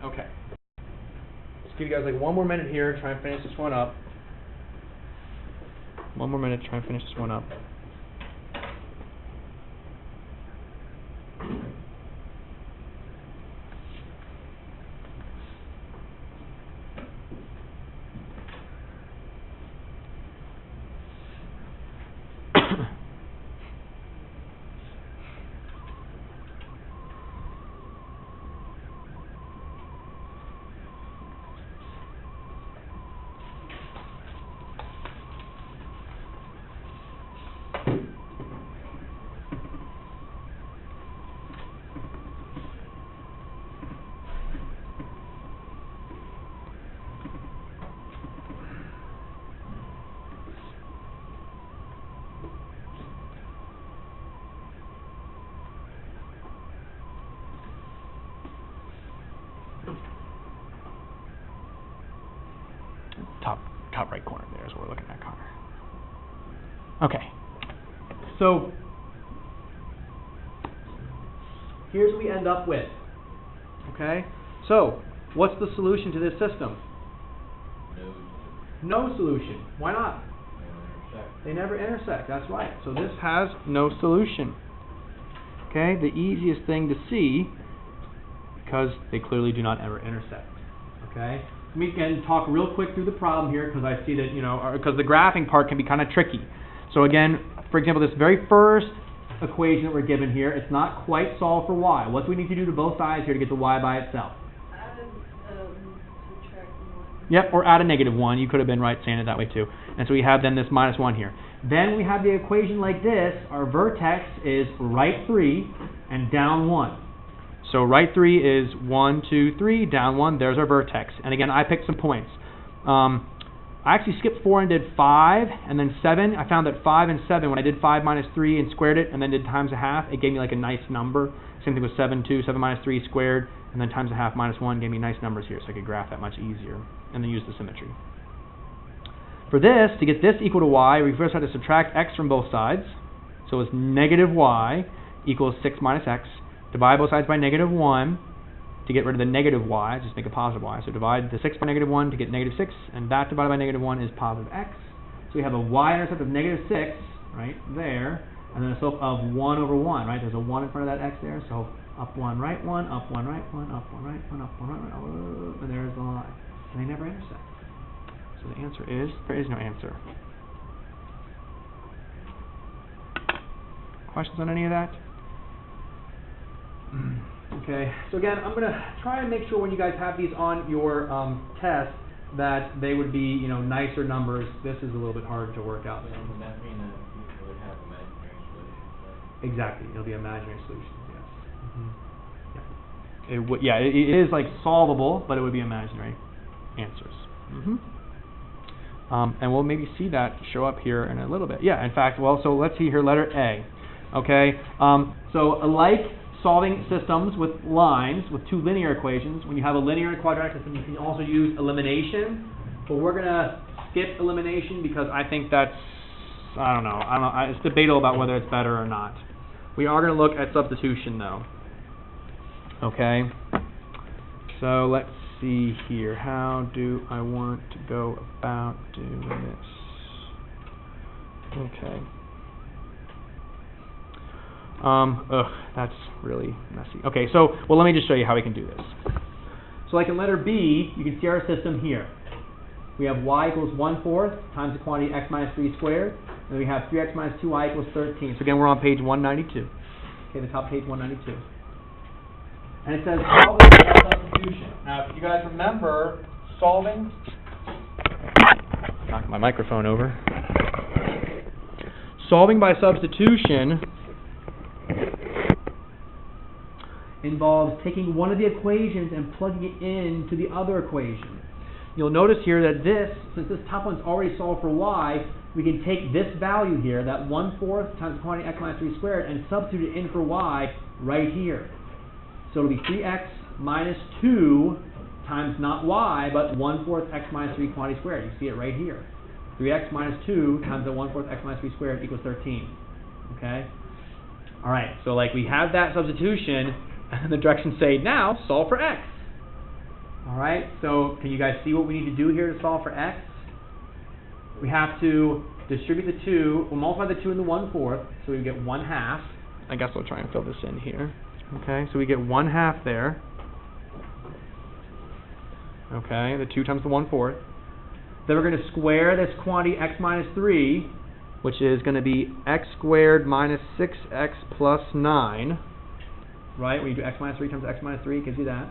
Okay. Let's give you guys like one more minute here, try and finish this one up. One more minute, try and finish this one up. Top right corner there is what we're looking at, Connor. Okay. So here's what we end up with. Okay? So, what's the solution to this system? No solution. Why not? They never intersect. That's right. So this has no solution. Okay? The easiest thing to see, because they clearly do not ever intersect. Okay? We can talk real quick through the problem here because I see that, because the graphing part can be kind of tricky. So again, for example, this very first equation that we're given here, it's not quite solved for y. What do we need to do to both sides here to get the y by itself? Subtract 1. Yep, or add a -1. You could have been right saying it that way too. And so we have then this -1 here. Then we have the equation like this. Our vertex is right 3 and down 1. So right 3 is 1, 2, 3, down 1, there's our vertex. And again, I picked some points. I actually skipped 4 and did 5, and then 7. I found that 5 and 7, when I did 5 minus 3 and squared it, and then did times a half, it gave me like a nice number. Same thing with 7, 2, 7 minus 3 squared, and then times a half minus 1 gave me nice numbers here, so I could graph that much easier, and then use the symmetry. For this, to get this equal to y, we first had to subtract x from both sides. So it's -y equals 6 minus x. Divide both sides by -1 to get rid of the negative y, just make a positive y. So divide the 6 by -1 to get -6, and that divided by -1 is positive x. So we have a y-intercept of -6 right there, and then a slope of 1 over 1, right? There's a 1 in front of that x there, so up 1, right 1, up 1, right 1, up 1, right 1, up 1, right 1, and there's the line. And they never intersect. So the answer is, there is no answer. Questions on any of that? Okay, so again, I'm going to try and make sure when you guys have these on your test that they would be, nicer numbers. This is a little bit hard to work out. Would that mean that you would have imaginary solutions? Exactly, it'll be imaginary solutions, yes. Yeah, it is like solvable, but it would be imaginary answers. And we'll maybe see that show up here in a little bit. Yeah, in fact, well, so let's see here, letter A. Okay, so alike solving systems with lines, with two linear equations. When you have a linear and quadratic system, you can also use elimination. But we're going to skip elimination because I think that's, I don't know, it's debatable about whether it's better or not. We are going to look at substitution, though. Okay, so let's see here. How do I want to go about doing this? Okay. That's really messy. Okay, so, well, let me just show you how we can do this. So like in letter B, you can see our system here. We have y equals 1/4 times the quantity x minus 3 squared, and we have 3x minus 2y equals 13. So again, we're on page 192. Okay, the top page 192. And it says solve by substitution. Now, if you guys remember solving, knock my microphone over. Solving by substitution involves taking one of the equations and plugging it into the other equation. You'll notice here that since this top one's already solved for y, we can take this value here, that 1/4 times the quantity x minus 3 squared, and substitute it in for y right here. So it'll be 3x minus 2 times not y, but 1/4 x minus 3 quantity squared. You see it right here. 3x minus 2 times the 1/4 x minus 3 squared equals 13. Okay? All right, so like we have that substitution, and the directions say, now solve for x. All right, so can you guys see what we need to do here to solve for x? We have to distribute the 2, we'll multiply the 2 into 1/4, so we get 1/2. I guess I'll try and fill this in here. Okay, so we get 1/2 there. Okay, the 2 times the 1/4. Then we're going to square this quantity x minus 3, which is going to be x squared minus 6x plus 9. Right, when you do x minus 3 times x minus 3, it gives you that.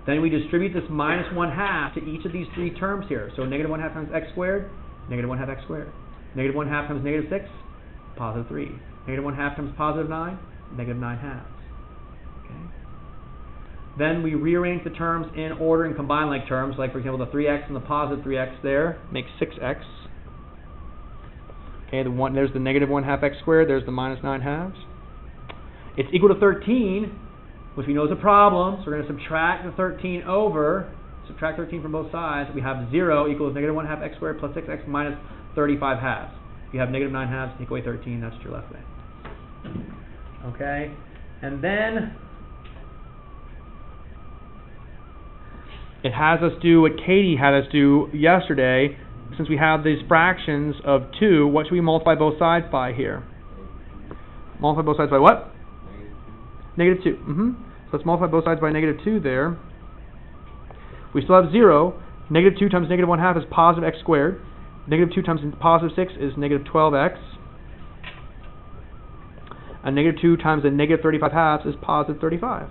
Then we distribute this minus 1/2 to each of these 3 terms here. So negative 1/2 times x squared, negative 1/2 x squared. Negative 1/2 times negative 6, positive 3. Negative 1/2 times positive 9, negative 9/2. Okay. Then we rearrange the terms in order and combine like terms. Like, for example, the 3x and the positive 3x there makes 6x. Okay, there's the negative 1/2 x squared, there's the minus 9/2. It's equal to 13, which we know is a problem, so we're going to subtract the 13 subtract 13 from both sides. We have 0 equals negative 1/2 x squared plus 6x minus 35/2. If you have negative 9/2, take away 13, that's what you're left with. Okay, and then it has us do what Katie had us do yesterday. Since we have these fractions of 2, what should we multiply both sides by here? Multiply both sides by what? Negative 2. So let's multiply both sides by negative 2 there. We still have 0. Negative 2 times negative 1/2 is positive x squared. Negative 2 times positive 6 is negative 12x. And negative 2 times the negative 35/2 is positive 35.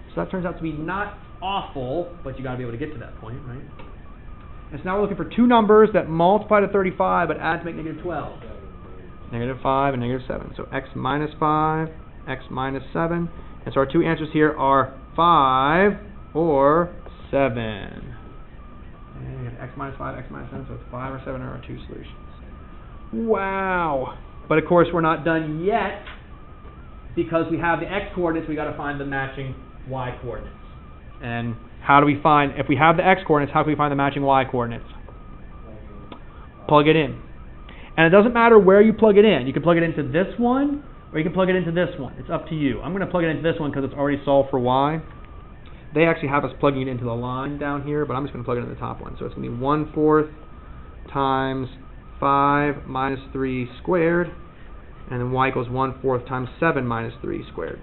So that turns out to be not awful, but you got to be able to get to that point, right? And so now we're looking for 2 numbers that multiply to 35 but add to make negative 12. Negative 5 and negative 7. So x minus 5, x minus 7. And so our 2 answers here are 5 or 7. And we have x minus 5, x minus 7, so it's 5 or 7 are our 2 solutions. Wow! But of course we're not done yet, because we have the x coordinates, we got to find the matching y coordinates. And how do we find, if we have the x coordinates, how can we find the matching y coordinates? Plug it in. And it doesn't matter where you plug it in. You can plug it into this one, or you can plug it into this one. It's up to you. I'm going to plug it into this one because it's already solved for y. They actually have us plugging it into the line down here, but I'm just going to plug it in the top one. So it's going to be 1/4 times 5 minus 3 squared, and then y equals 1/4 times 7 minus 3 squared.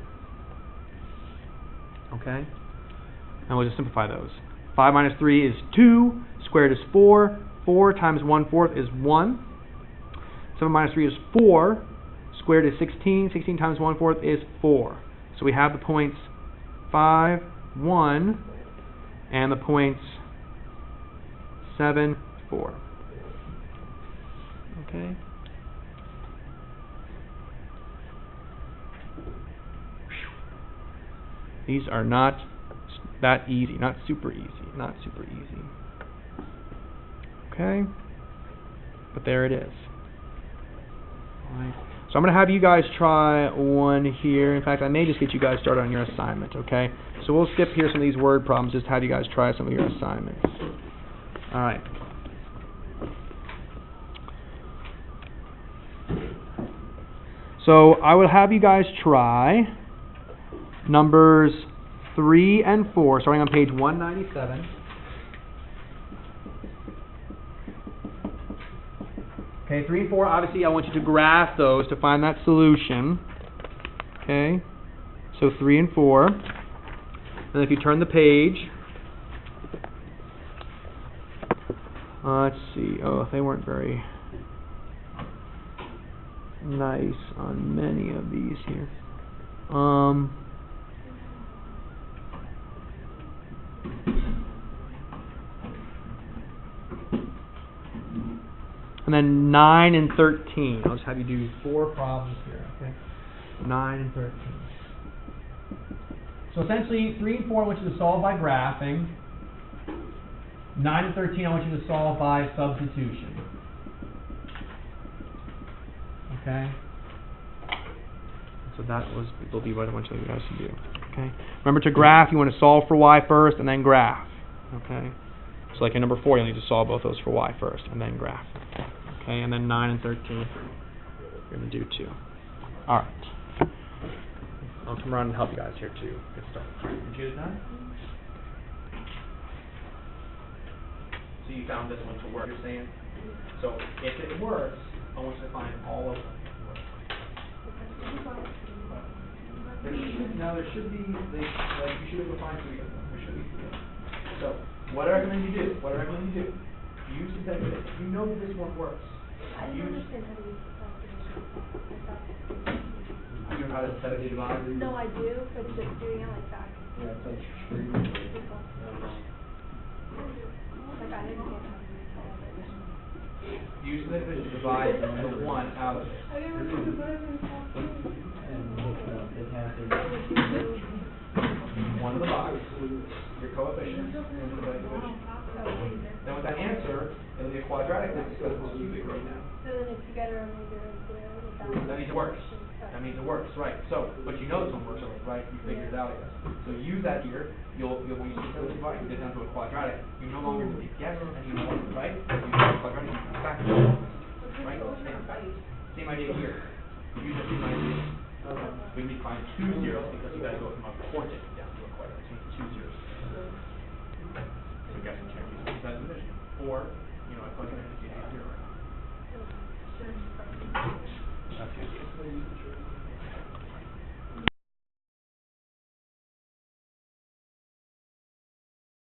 Okay? And we'll just simplify those. 5 minus 3 is 2, squared is 4, 4 times 1/4 is 1, 7 minus 3 is 4, squared is 16, 16 times 1/4 is 4. So we have the points 5, 1, and the points 7, 4. Okay? These are not that easy, not super easy, not super easy. Okay? But there it is. Alright. So I'm going to have you guys try one here. In fact, I may just get you guys started on your assignment, okay? So we'll skip here some of these word problems, just have you guys try some of your assignments. Alright. So I will have you guys try numbers 3 and 4, starting on page 197. Okay, 3 and 4, obviously I want you to graph those to find that solution. Okay, so 3 and 4. And if you turn the page, let's see, oh, they weren't very nice on many of these here. And then 9 and 13. I'll just have you do 4 problems here, okay? 9 and 13. So essentially, 3 and 4 I want you to solve by graphing. 9 and 13 I want you to solve by substitution. Okay? So that will be what I want you guys to do. Okay? Remember to graph, you want to solve for y first and then graph. Okay? So like in number 4, you'll need to solve both those for y first and then graph. Okay, and then 9 and 13, you're going to do 2. Alright. come around and help you guys here to get started. Computer's done? So you found this one to work, you're saying? So if it works, I want you to find all of them. There should be, like, you should be able to find 3 of them. There should be 3 of them. So, what I recommend you do, use the technique. You know that this one works. I don't understand how to use the calculation. You know how to set a divide? No, I do, but just doing it like that. Yeah, it's like screen. Like, I didn't get how to use all of it. Use the division to divide the 1 out of it. I never did the button. It has a. One of the box, your coefficients, and the coefficient. Then with that answer, it'll be a quadratic because it's cubic right now. So then if you get a remainder of zero without. That means it works. That means it works, right? So, but you know this one works, right? You figured it out, I guess. So use that here. When you see the divide, you get down to a quadratic. You no longer need guess anymore, right? You use a quadratic, you factor it, right? Same idea here. Use the same idea. We need to find 2 zeros because you got to go from a quadratic down to a quadratic. So you need 2 zeros. So you guys can check use that division. Or, you know, I plug it in and see 0. Okay.